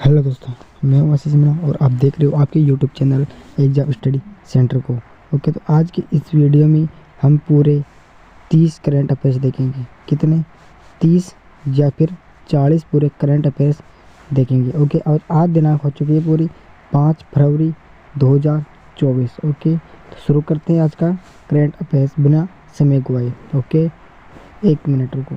Hello दोस्तों, मैं हूं आशीष मीणा और आप देख रहे हो आपके YouTube channel exam study centre को। ओके, तो आज की इस वीडियो में हम पूरे 30 करंट अफेयर्स देखेंगे। कितने? 30 या फिर 40 पूरे करंट अफेयर्स देखेंगे। ओके, और आज दिनांक हो चुकी है पूरी 5 फरवरी 2024। ओके, तो शुरू करते हैं आज का करंट अफेयर्स बिना समय गवाए। ओके, 1 मिनट रुको।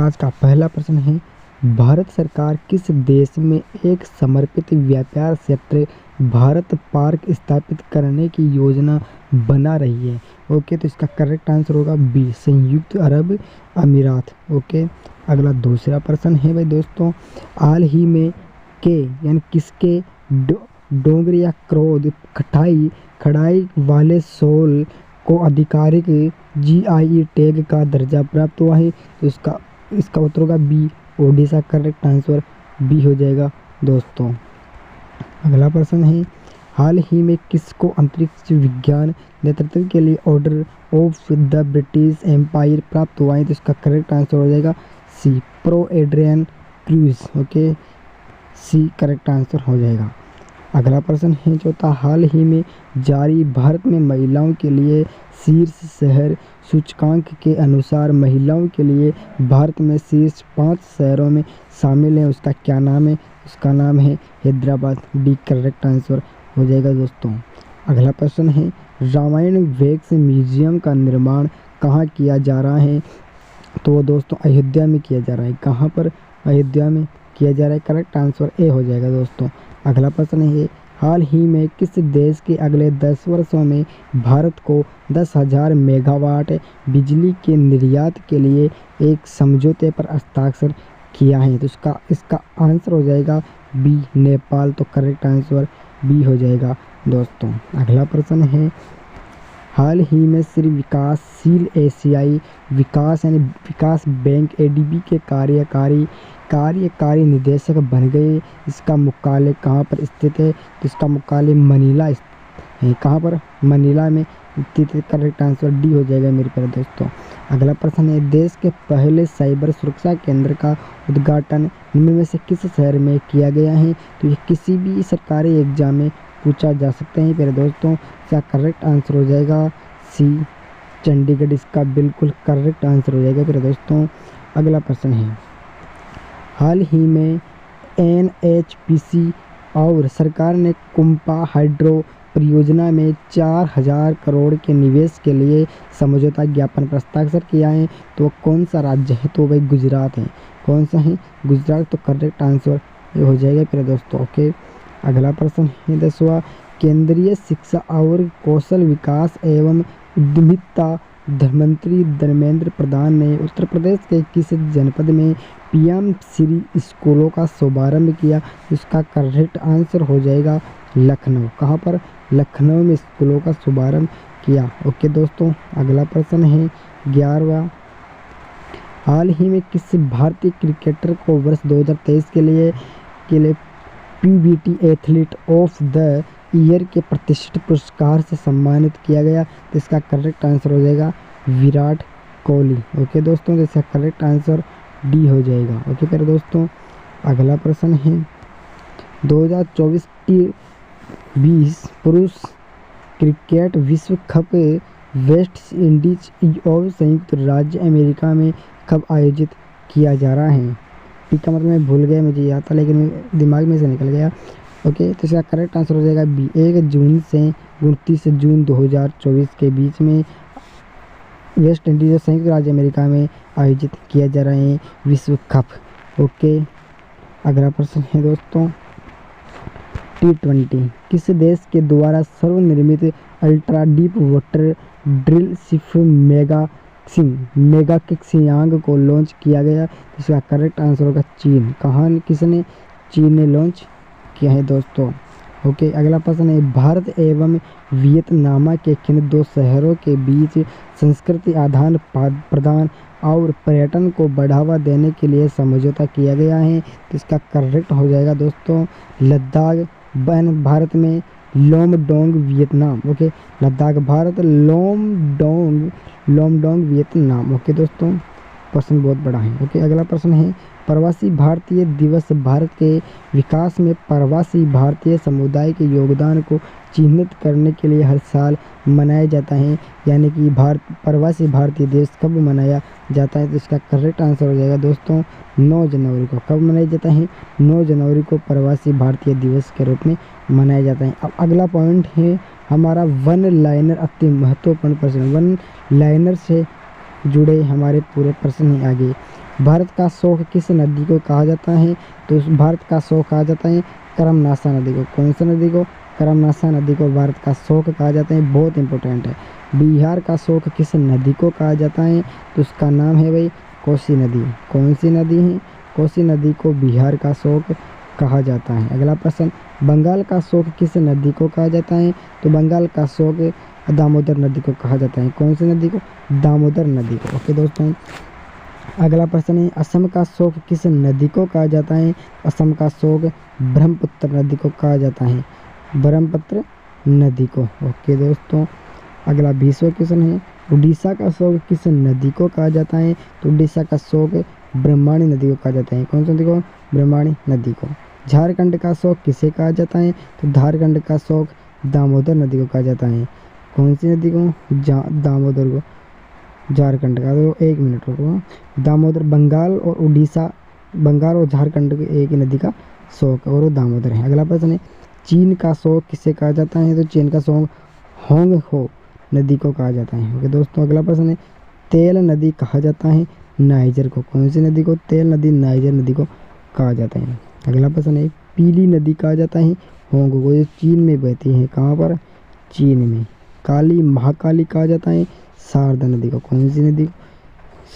आज का पहला प्रश्न है, भारत सरकार किस देश में एक समर्पित व्यापार क्षेत्र भारत पार्क स्थापित करने की योजना बना रही है? ओके, तो इसका करेक्ट आंसर होगा बी, संयुक्त अरब अमीरात। ओके, अगला दूसरा प्रश्न है भाई दोस्तों, हाल ही में के यानी किसके डोंगरी या क्रोध खड़ाई वाले शॉल को आधिकारिक GI टैग का दर्जा प्राप्त हुआ है? तो इसका उत्तर होगा B, Odisha. Correct answer B हो जाएगा दोस्तों। अगला प्रश्न है, हाल ही में किसको अंतरिक्ष विज्ञान नेतृत्व के लिए Order of the British Empire प्राप्त हुआ है? तो इसका करेक्ट आंसर हो जाएगा C, prof Adrian Cruz. Okay, C correct answer हो जाएगा। अगला प्रश्न है चौथा, हाल ही में जारी भारत में महिलाओं के लिए शीर्ष शहर सूचकांक के अनुसार महिलाओं के लिए भारत में शीर्ष 5 शहरों में शामिल है, उसका क्या नाम है? उसका नाम है हैदराबाद। डी करेक्ट आंसर हो जाएगा दोस्तों। अगला प्रश्न है, रामायण वैक्स म्यूजियम का निर्माण कहाँ किया जा रहा है? तो दोस्तों अयोध्या में किया जा रहा है। कहाँ पर? अयोध्या में किया जा रहा है। करेक्ट आंसर ए हो जाएगा दोस्तों। अगला प्रश्न है, हाल ही में किस देश के अगले 10 वर्षों में भारत को 10,000 मेगावाट बिजली के निर्यात के लिए एक समझौते पर हस्ताक्षर किया है? तो इसका आंसर हो जाएगा बी, नेपाल। तो करेक्ट आंसर बी हो जाएगा दोस्तों। अगला प्रश्न है, हाल ही में श्री विकासशील एशियाई विकास यानी विकास बैंक ADB के कार्यकारी निदेशक बन गए। इसका मुख्यालय कहाँ पर स्थित है? तो इसका मुख्यालय मनीला है। कहाँ पर? मनीला में स्थित है। करेक्ट आंसर डी हो जाएगा मेरे प्यारे दोस्तों। अगला प्रश्न है, देश के पहले साइबर सुरक्षा केंद्र का उद्घाटन निम्न में से किस शहर में किया गया है? तो ये किसी भी सरकारी एग्जाम में पूछा जा सकते हैं प्यारे दोस्तों। इसका करेक्ट आंसर हो जाएगा सी, चंडीगढ़। इसका बिल्कुल करेक्ट आंसर हो जाएगा प्यारे दोस्तों। अगला प्रश्न है, हाल ही में NHPC और सरकार ने कुंपा हाइड्रो परियोजना में 4,000 करोड़ के निवेश के लिए समझौता ज्ञापन पर हस्ताक्षर किया है। तो कौन सा राज्य है? तो भाई गुजरात है। कौन सा है? गुजरात। तो करेक्ट आंसर ये हो जाएगा प्यारे दोस्तों। ओके, अगला प्रश्न है 10वां, केंद्रीय शिक्षा और कौशल विकास एवं उद्यमिता मंत्री धर्मेंद्र प्रधान ने उत्तर प्रदेश के किस जनपद में PM श्री स्कूलों का शुभारंभ किया? इसका करेक्ट आंसर हो जाएगा लखनऊ। कहाँ पर? लखनऊ में स्कूलों का शुभारंभ किया। ओके दोस्तों, अगला प्रश्न है 11वां, हाल ही में किस भारतीय क्रिकेटर को वर्ष 2023 के लिए PBT athlete of the year के प्रतिष्ठित पुरस्कार से सम्मानित किया गया? तो इसका करेक्ट आंसर हो जाएगा विराट कोहली। ओके दोस्तों, इसका करेक्ट आंसर डी हो जाएगा। ओके प्यारे दोस्तों, अगला प्रश्न है 2024 T20 पुरुष क्रिकेट विश्व कप वेस्ट इंडीज और संयुक्त राज्य अमेरिका में कब आयोजित किया जा रहा है? टी का मतलब मैं भूल गया, मुझे याद था लेकिन दिमाग में से निकल गया। ओके, तो इसका करेक्ट आंसर हो जाएगा बी, 1 जून से 29 जून 2024 के बीच में वेस्ट इंडीज और संयुक्त राज्य अमेरिका में आयोजित किया जा रहा है विश्व कप। ओके, अगला प्रश्न है दोस्तों T20 किस देश के द्वारा सर्वनिर्मित ultra deep water drill ship Mengxiang को लॉन्च किया गया? इसका करेक्ट आंसर होगा चीन। कहाँ? किसने? चीन ने लॉन्च किया है दोस्तों। ओके, अगला प्रश्न है, भारत एवं वियतनाम के किन 2 शहरों के बीच संस्कृति आदान प्रदान और पर्यटन को बढ़ावा देने के लिए समझौता किया गया है? तो इसका करेक्ट हो जाएगा दोस्तों लद्दाख भारत में Lam Dong Vietnam. Okay, Ladakh Bharat, Lam Dong Vietnam. Okay दोस्तों, क्वेश्चन बहुत बड़ा है। ओके, अगला प्रश्न है प्रवासी भारतीय दिवस भारत के विकास में प्रवासी भारतीय समुदाय के योगदान को चिन्हित करने के लिए हर साल मनाया जाता है। यानी कि प्रवासी भारतीय दिवस कब मनाया जाता है? तो इसका करेक्ट आंसर हो जाएगा दोस्तों 9 जनवरी को। कब मनाया जाता है? 9 जनवरी को प्रवासी भारतीय दिवस के रूप में मनाया जाता है। अब अगला पॉइंट है हमारा वन लाइनर, अति महत्वपूर्ण प्रश्न। वन लाइनर से जुड़े हमारे पूरे प्रश्न हैं आगे। भारत का शोक किस नदी को कहा जाता है? तो भारत का शोक कहा जाता है करमनाशा नदी को। कौन सी नदी को? करमनाशा नदी को भारत का शोक कहा जाता है। बहुत इंपॉर्टेंट है। बिहार का शोक किस नदी को कहा जाता है? तो उसका नाम है भाई कोसी नदी। कौन सी नदी है? कोसी नदी को बिहार का शोक कहा जाता है। अगला प्रश्न, बंगाल का शोक किस नदी को कहा जाता है? तो बंगाल का शोक दामोदर नदी को कहा जाता है। कौन सी नदी को? दामोदर नदी को। ओके दोस्तों, अगला प्रश्न है असम का शोक किस नदी को कहा जाता है? असम का शोक ब्रह्मपुत्र नदी को कहा जाता है। ब्रह्मपुत्र नदी को। ओके दोस्तों, अगला 20वां क्वेश्चन है उड़ीसा का शोक किस नदी को कहा जाता है? तो उड़ीसा का शोक ब्रह्मणी नदी को कहा जाता है। कौन सी नदी को? ब्रह्मणी नदी को। झारखंड का शोक किसे कहा जाता है? तो झारखंड का शोक दामोदर नदी को कहा जाता है। कौन सी नदी को? दामोदर को। झारखंड का, तो 1 मिनट रुको। दामोदर, बंगाल और उड़ीसा, बंगाल और झारखंड के एक ही नदी का शोक और वो दामोदर है। अगला प्रश्न है चीन का शोक किसे कहा जाता है? तो चीन का शोक होंग हो नदी को कहा जाता है। ओके दोस्तों, अगला प्रश्न है तेल नदी कहा जाता है नाइजर को। कौन सी नदी को? तेल नदी नाइजर नदी को कहा जाता है। अगला प्रश्न है पीली नदी कहा जाता है होंग को, जो चीन में बहती है। कहाँ पर? चीन में। काली, महाकाली कहा जाता है शारदा नदी को। कौन सी नदी?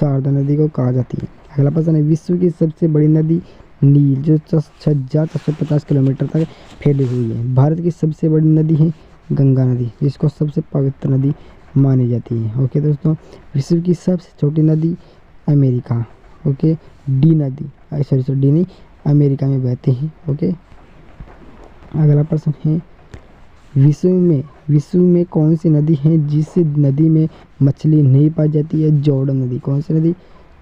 शारदा नदी को कहा जाती है। अगला प्रश्न है विश्व की सबसे बड़ी नदी नील, जो 6450 किलोमीटर तक फैली हुई है। भारत की सबसे बड़ी नदी है गंगा नदी, जिसको सबसे पवित्र नदी मानी जाती है। ओके दोस्तों, विश्व की सबसे छोटी नदी अमेरिका। ओके, डी नदी, सॉरी डी नहीं, अमेरिका में बहती है। ओके, अगला प्रश्न है विश्व में कौन सी नदी है जिस नदी में मछली नहीं पाई जाती है? जॉर्डन नदी। कौन सी नदी?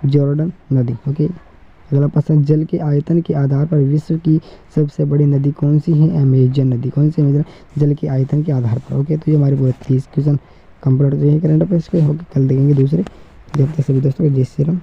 जॉर्डन नदी। ओके, अगला प्रश्न जल के आयतन के आधार पर विश्व की सबसे बड़ी नदी कौन सी है? अमेजन नदी। कौन सी? अमेजन, जल के आयतन के आधार पर। ओके, तो ये हमारे पूरे 30 क्वेश्चन कंप्लीट हो जाएंगे करंट अफेयर्स के। ओके, कल देखेंगे दूसरे। जब तक सभी दोस्तों को जय श्री राम।